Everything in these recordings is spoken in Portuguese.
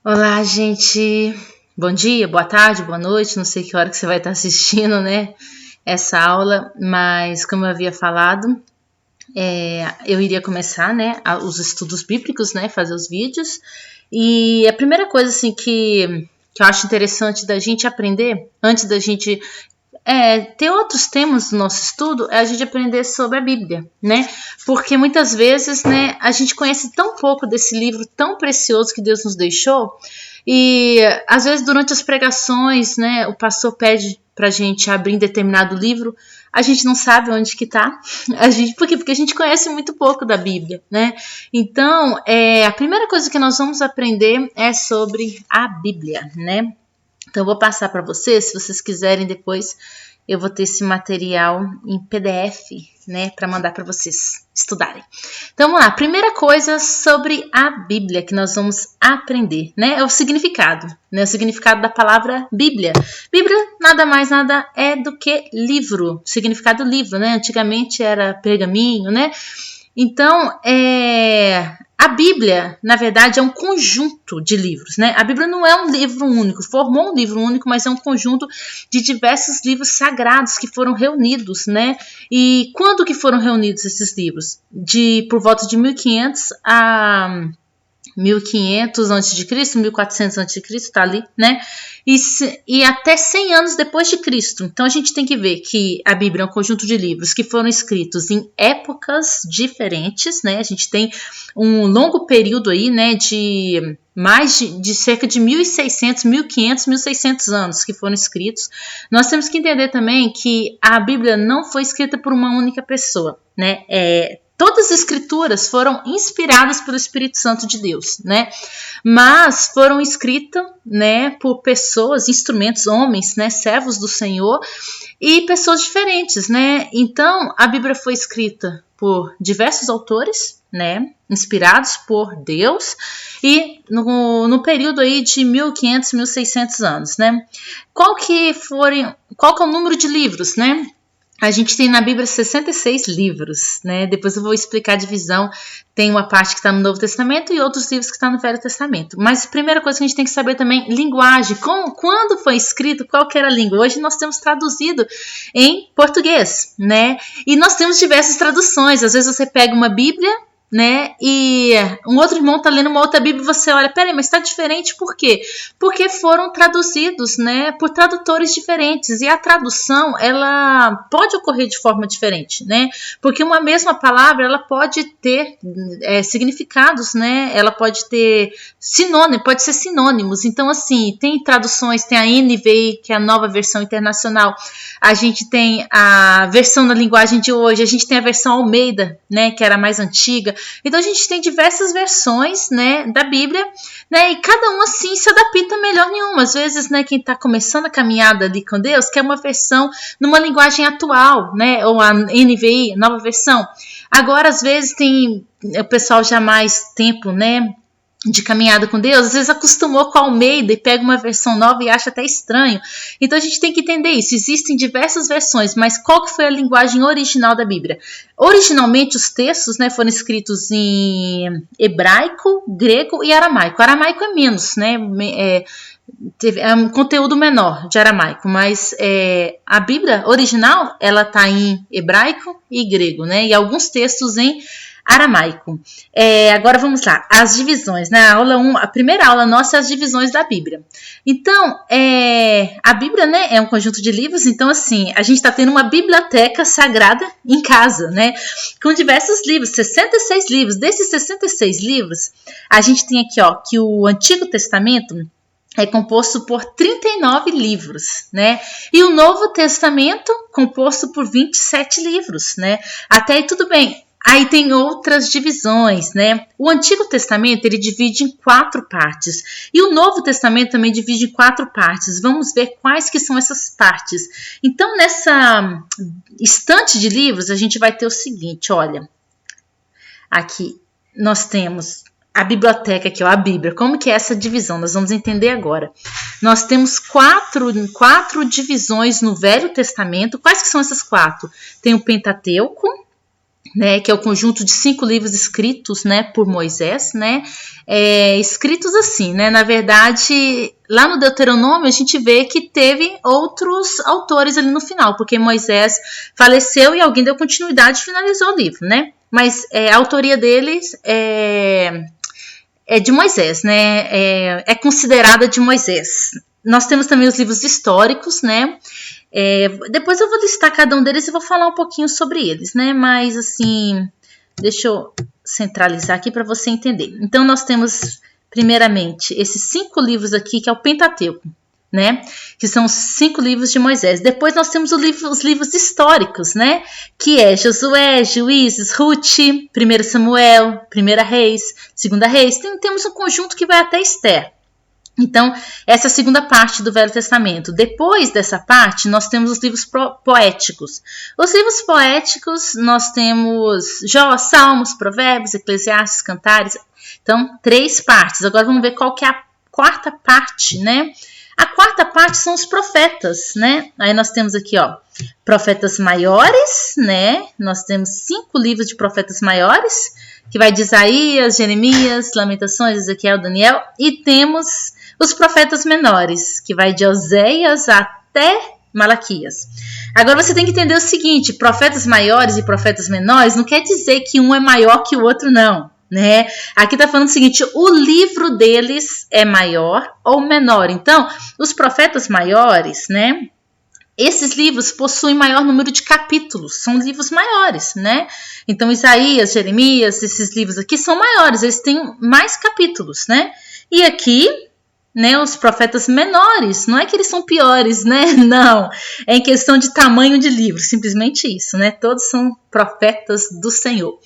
Olá, gente. Bom dia, boa tarde, boa noite. Não sei que hora que você vai estar assistindo, né? Essa aula, mas como eu havia falado, eu iria começar, né? Os estudos bíblicos, né? Fazer os vídeos. E a primeira coisa, assim, que eu acho interessante da gente aprender, antes da gente ter outros temas do nosso estudo, é a gente aprender sobre a Bíblia, né? Porque muitas vezes, né, a gente conhece tão pouco desse livro tão precioso que Deus nos deixou, e às vezes durante as pregações, né, o pastor pede pra gente abrir em determinado livro, a gente não sabe onde que tá. Por quê? Porque a gente conhece muito pouco da Bíblia, né? Então, a primeira coisa que nós vamos aprender é sobre a Bíblia, né? Então, eu vou passar para vocês, se vocês quiserem depois, eu vou ter esse material em PDF, né, para mandar para vocês estudarem. Então, vamos lá. Primeira coisa sobre a Bíblia que nós vamos aprender, né, é o significado, né, o significado da palavra Bíblia. Bíblia nada mais nada é do que livro, significado livro, né, antigamente era pergaminho, né. Então, a Bíblia, na verdade, é um conjunto de livros, né? A Bíblia não é um livro único, formou um livro único, mas é um conjunto de diversos livros sagrados que foram reunidos, né? E quando que foram reunidos esses livros? Por volta de 1500 a 1500 a.C., 1400 a.C., tá ali, né? E até 100 anos depois de Cristo. Então a gente tem que ver que a Bíblia é um conjunto de livros que foram escritos em épocas diferentes, né? A gente tem um longo período aí, né, de mais de cerca de 1600, 1500, 1600 anos que foram escritos. Nós temos que entender também que a Bíblia não foi escrita por uma única pessoa, né? Todas as escrituras foram inspiradas pelo Espírito Santo de Deus, né? Mas foram escritas, né, por pessoas, instrumentos, homens, né, servos do Senhor e pessoas diferentes, né? Então, a Bíblia foi escrita por diversos autores, né, inspirados por Deus e no período aí de 1500, 1600 anos, né? Qual que é o número de livros, né? A gente tem na Bíblia 66 livros, né? Depois eu vou explicar a divisão. Tem uma parte que está no Novo Testamento e outros livros que estão no Velho Testamento. Mas a primeira coisa que a gente tem que saber também, linguagem. Quando foi escrito, qual que era a língua? Hoje nós temos traduzido em português, né? E nós temos diversas traduções. Às vezes você pega uma Bíblia, né? E um outro irmão tá lendo uma outra Bíblia e você olha, peraí, mas tá diferente por quê? Porque foram traduzidos, né, por tradutores diferentes, e a tradução, ela pode ocorrer de forma diferente, né? Porque uma mesma palavra, ela pode ter significados, né? Ela pode ter pode ser sinônimos. Então, assim, tem traduções, tem a NVI, que é a nova versão internacional, a gente tem a versão na linguagem de hoje, a gente tem a versão Almeida, né, que era a mais antiga. Então a gente tem diversas versões, né, da Bíblia, né, e cada uma assim se adapta melhor em uma. Às vezes, né, quem está começando a caminhada ali com Deus quer uma versão numa linguagem atual, né, ou a NVI, nova versão. Agora, às vezes tem o pessoal já mais tempo, né, de caminhada com Deus, às vezes acostumou com a Almeida e pega uma versão nova e acha até estranho. Então a gente tem que entender isso. Existem diversas versões, mas qual que foi a linguagem original da Bíblia? Originalmente os textos, né, foram escritos em hebraico, grego e aramaico. Aramaico é menos, né? É um conteúdo menor de aramaico, mas a Bíblia original ela está em hebraico e grego, né? E alguns textos em aramaico. Agora vamos lá, as divisões, né? A primeira aula nossa é as divisões da Bíblia. Então, a Bíblia, né, é um conjunto de livros, então assim, a gente está tendo uma biblioteca sagrada em casa, né? Com diversos livros, 66 livros. Desses 66 livros, a gente tem aqui, ó, que o Antigo Testamento é composto por 39 livros, né? E o Novo Testamento composto por 27 livros, né? Até aí tudo bem. Aí tem outras divisões, né? O Antigo Testamento, ele divide em 4 partes. E o Novo Testamento também divide em 4 partes. Vamos ver quais que são essas partes. Então, nessa estante de livros, a gente vai ter o seguinte, olha. Aqui nós temos a biblioteca aqui, ó, a Bíblia. Como que é essa divisão? Nós vamos entender agora. Nós temos quatro divisões no Velho Testamento. Quais que são essas 4? Tem o Pentateuco, né, que é o conjunto de 5 livros escritos, né, por Moisés, né, escritos assim, né, na verdade, lá no Deuteronômio a gente vê que teve outros autores ali no final, porque Moisés faleceu e alguém deu continuidade e finalizou o livro, né, mas a autoria deles é de Moisés, né, é considerada de Moisés. Nós temos também os livros históricos, né, depois eu vou listar cada um deles e vou falar um pouquinho sobre eles, né? Mas assim, deixa eu centralizar aqui para você entender. Então nós temos primeiramente esses 5 livros aqui, que é o Pentateuco, né? Que são os 5 livros de Moisés. Depois nós temos os livros históricos, né? Que é Josué, Juízes, Ruth, 1 Samuel, 1 Reis, 2 Reis. Temos um conjunto que vai até Esther. Então, essa é a segunda parte do Velho Testamento. Depois dessa parte, nós temos os livros poéticos. Os livros poéticos, nós temos Jó, Salmos, Provérbios, Eclesiastes, Cantares. Então, 3 partes. Agora vamos ver qual que é a quarta parte, né? A quarta parte são os profetas, né? Aí nós temos aqui, ó, profetas maiores, né? Nós temos 5 livros de profetas maiores, que vai de Isaías, Jeremias, Lamentações, Ezequiel, Daniel. E temos os profetas menores, que vai de Oséias até Malaquias. Agora você tem que entender o seguinte, profetas maiores e profetas menores não quer dizer que um é maior que o outro, não, né? Aqui está falando o seguinte, o livro deles é maior ou menor. Então, os profetas maiores, né? Esses livros possuem maior número de capítulos, são livros maiores, né? Então, Isaías, Jeremias, esses livros aqui são maiores, eles têm mais capítulos, né? E aqui, né, os profetas menores, não é que eles são piores, né? Não, é em questão de tamanho de livro, simplesmente isso, né? Todos são profetas do Senhor.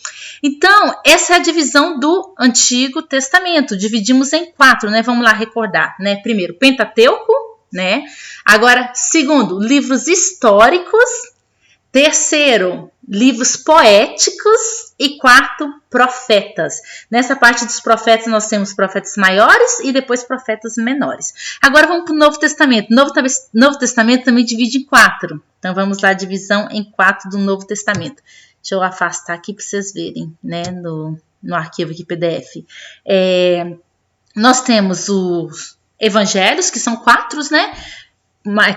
Então, essa é a divisão do Antigo Testamento, dividimos em 4, né? Vamos lá recordar, né? Primeiro, Pentateuco, né? Agora, segundo, livros históricos. Terceiro, livros poéticos. E quarto, profetas. Nessa parte dos profetas nós temos profetas maiores e depois profetas menores. Agora vamos para o Novo Testamento. Novo Testamento também divide em 4. Então vamos lá, divisão em 4 do Novo Testamento. Deixa eu afastar aqui para vocês verem, né, no arquivo aqui PDF. Nós temos os evangelhos, que são 4, né?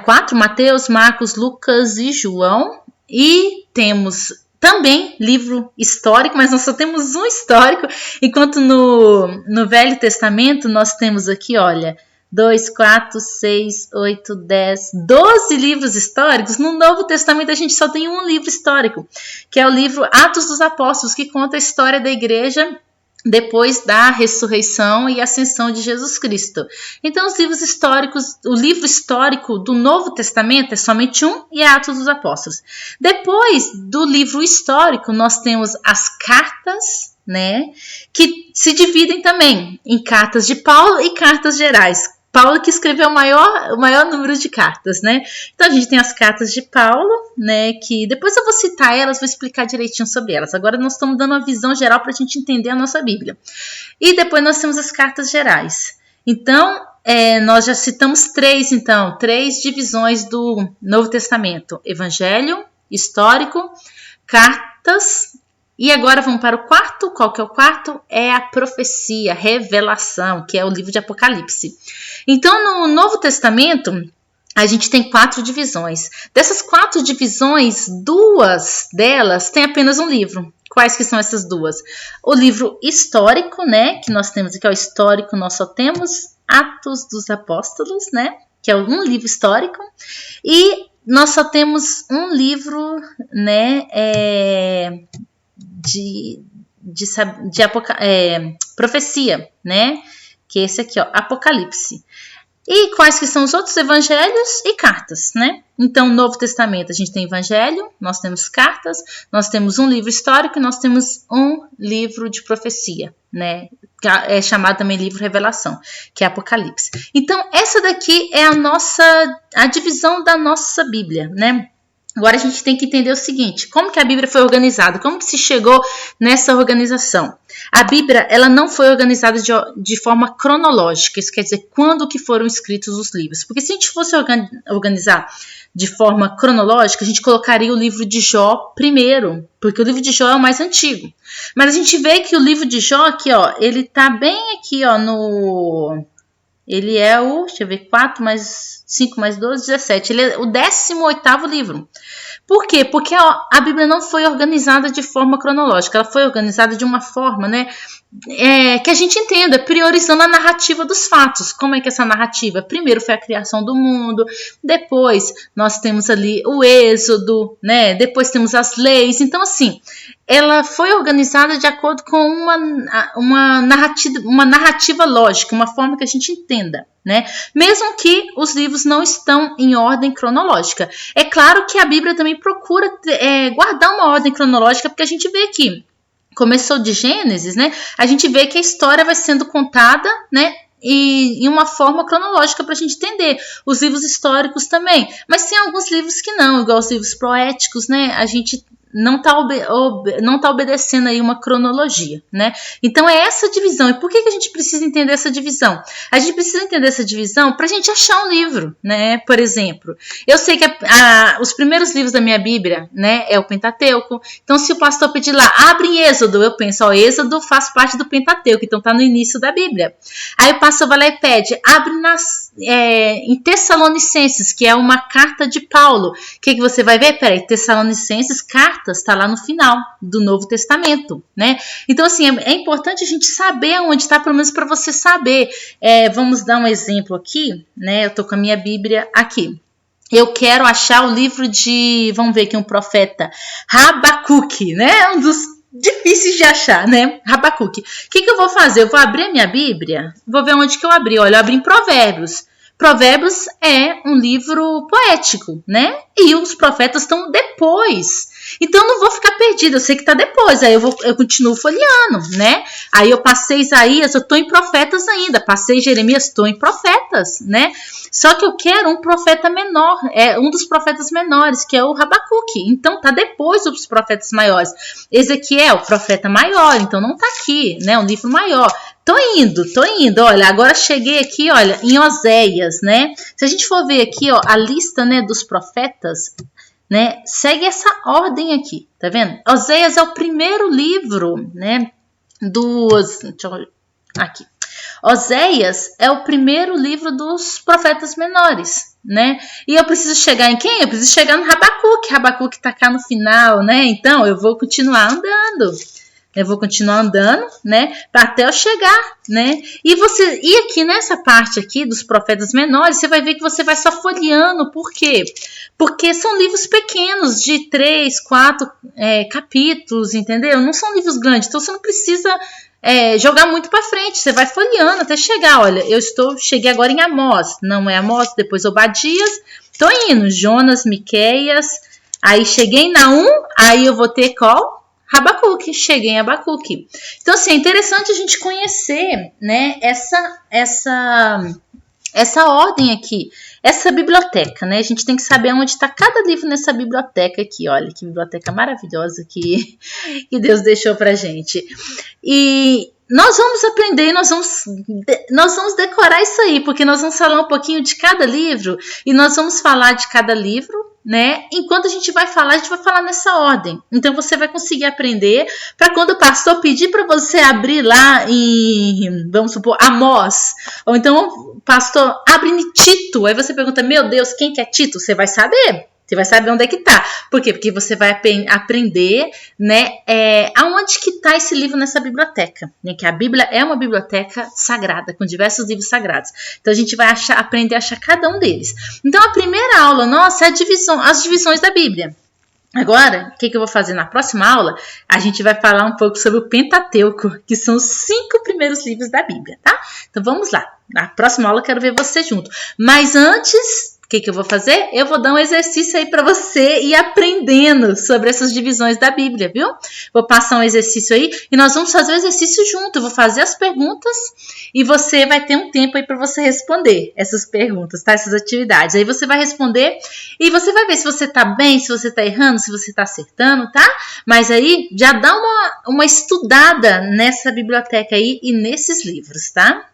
4, Mateus, Marcos, Lucas e João. E temos também livro histórico, mas nós só temos um histórico, enquanto no Velho Testamento nós temos aqui, olha, 2, 4, 6, 8, 10, 12 livros históricos. No Novo Testamento a gente só tem um livro histórico, que é o livro Atos dos Apóstolos, que conta a história da igreja depois da ressurreição e ascensão de Jesus Cristo. Então, os livros históricos, o livro histórico do Novo Testamento é somente um e é Atos dos Apóstolos. Depois do livro histórico, nós temos as cartas, né, que se dividem também em cartas de Paulo e cartas gerais. Paulo que escreveu o maior número de cartas, né? Então, a gente tem as cartas de Paulo, né? Que depois eu vou citar elas, vou explicar direitinho sobre elas. Agora, nós estamos dando uma visão geral para a gente entender a nossa Bíblia. E depois nós temos as cartas gerais. Então, nós já citamos 3 divisões do Novo Testamento. Evangelho, histórico, cartas. E agora vamos para o quarto. Qual que é o quarto? É a profecia, revelação, que é o livro de Apocalipse. Então, no Novo Testamento, a gente tem 4 divisões. Dessas 4 divisões, 2 delas têm apenas um livro. Quais que são essas 2? O livro histórico, né? Que nós temos aqui, o histórico, nós só temos Atos dos Apóstolos, né? Que é um livro histórico. E nós só temos um livro, né? De profecia, né? Que é esse aqui, ó, Apocalipse. E quais que são os outros? Evangelhos e cartas, né? Então, no Novo Testamento, a gente tem evangelho, nós temos cartas, nós temos um livro histórico e nós temos um livro de profecia, né? É chamado também livro revelação, que é Apocalipse. Então, essa daqui é a divisão da nossa Bíblia, né? Agora a gente tem que entender o seguinte, como que a Bíblia foi organizada, como que se chegou nessa organização? A Bíblia, ela não foi organizada de forma cronológica, isso quer dizer, quando que foram escritos os livros. Porque se a gente fosse organizar de forma cronológica, a gente colocaria o livro de Jó primeiro, porque o livro de Jó é o mais antigo. Mas a gente vê que o livro de Jó aqui, ó, ele tá bem aqui, ó, no... Ele é o, deixa eu ver, 4 mais 5 mais 12, 17. Ele é o 18º livro. Por quê? Porque a Bíblia não foi organizada de forma cronológica. Ela foi organizada de uma forma, né, que a gente entenda, priorizando a narrativa dos fatos. Como é que essa narrativa? Primeiro foi a criação do mundo, depois nós temos ali o êxodo, né? Depois temos as leis. Então, assim, ela foi organizada de acordo com uma narrativa lógica, uma forma que a gente entenda, né? Mesmo que os livros não estão em ordem cronológica. É claro que a Bíblia também procura guardar uma ordem cronológica, porque a gente vê aqui, começou de Gênesis, né? A gente vê que a história vai sendo contada, né? E em uma forma cronológica para a gente entender. Os livros históricos também. Mas tem alguns livros que não, igual os livros poéticos, né? A gente não tá obedecendo aí uma cronologia, né? Então é essa divisão. E por que a gente precisa entender essa divisão? A gente precisa entender essa divisão para a gente achar um livro, né? Por exemplo, eu sei que os primeiros livros da minha Bíblia, né, é o Pentateuco. Então, se o pastor pedir lá, abre em Êxodo, eu penso, ó, Êxodo faz parte do Pentateuco, então tá no início da Bíblia. Aí o pastor vai lá e pede, abre em Tessalonicenses, que é uma carta de Paulo. O que você vai ver? Peraí, Tessalonicenses, cartas, está lá no final do Novo Testamento, né? Então, assim, é importante a gente saber onde está, pelo menos para você saber. Vamos dar um exemplo aqui, né? Eu tô com a minha Bíblia aqui. Eu quero achar o livro de, vamos ver aqui, um profeta, Habacuque, né? Um dos difíceis de achar, né? Habacuque. O que eu vou fazer? Eu vou abrir a minha Bíblia, vou ver onde que eu abri. Olha, eu abri em Provérbios. Provérbios é um livro poético, né? E os profetas estão depois. Então eu não vou ficar perdida, eu sei que está depois, aí eu continuo folheando, né? Aí eu passei Isaías, eu estou em profetas ainda, passei Jeremias, estou em profetas, né? Só que eu quero um profeta menor, um dos profetas menores, que é o Habacuque. Então tá depois dos profetas maiores. Ezequiel, profeta maior, então não tá aqui, né? Um livro maior. Tô indo. Olha, agora cheguei aqui, olha, em Oséias, né? Se a gente for ver aqui, ó, a lista, né, dos profetas, né, segue essa ordem aqui, tá vendo? Oséias é o primeiro livro, né, aqui. Oséias é o primeiro livro dos profetas menores, né? E eu preciso chegar em quem? Eu preciso chegar no Habacuque. Habacuque tá cá no final, né? Então eu vou continuar andando. Né, até eu chegar, né? E aqui nessa parte aqui dos profetas menores, você vai ver que você vai só folheando. Por quê? Porque são livros pequenos, de 3, 4 capítulos, entendeu? Não são livros grandes, então você não precisa jogar muito para frente. Você vai folheando até chegar. Olha, cheguei agora em Amós. Não é Amós, depois Obadias. Tô indo, Jonas, Miqueias. Aí cheguei em Naum, aí eu vou ter qual? Habacuque, cheguei em Habacuque. Então, assim, é interessante a gente conhecer, né, essa ordem aqui, essa biblioteca, né? A gente tem que saber onde está cada livro nessa biblioteca aqui. Olha, que biblioteca maravilhosa que Deus deixou pra gente. E nós vamos aprender, nós vamos decorar isso aí, porque nós vamos falar um pouquinho de cada livro e nós vamos falar de cada livro, né? Enquanto a gente vai falar nessa ordem. Então você vai conseguir aprender para quando o pastor pedir para você abrir lá em, vamos supor, Amós, ou então, pastor, abre em Tito. Aí você pergunta, meu Deus, quem que é Tito? Você vai saber. Você vai saber onde é que tá. Por quê? Porque você vai aprender, né, aonde que tá esse livro nessa biblioteca. Né? Que a Bíblia é uma biblioteca sagrada, com diversos livros sagrados. Então a gente vai aprender a achar cada um deles. Então a primeira aula nossa é as divisões da Bíblia. Agora, o que eu vou fazer na próxima aula? A gente vai falar um pouco sobre o Pentateuco, que são os 5 primeiros livros da Bíblia, tá? Então vamos lá. Na próxima aula eu quero ver você junto. Mas antes, o que eu vou fazer? Eu vou dar um exercício aí para você ir aprendendo sobre essas divisões da Bíblia, viu? Vou passar um exercício aí e nós vamos fazer o exercício junto. Eu vou fazer as perguntas e você vai ter um tempo aí para você responder essas perguntas, tá? Essas atividades. Aí você vai responder e você vai ver se você tá bem, se você tá errando, se você tá acertando, tá? Mas aí já dá uma estudada nessa biblioteca aí e nesses livros, tá?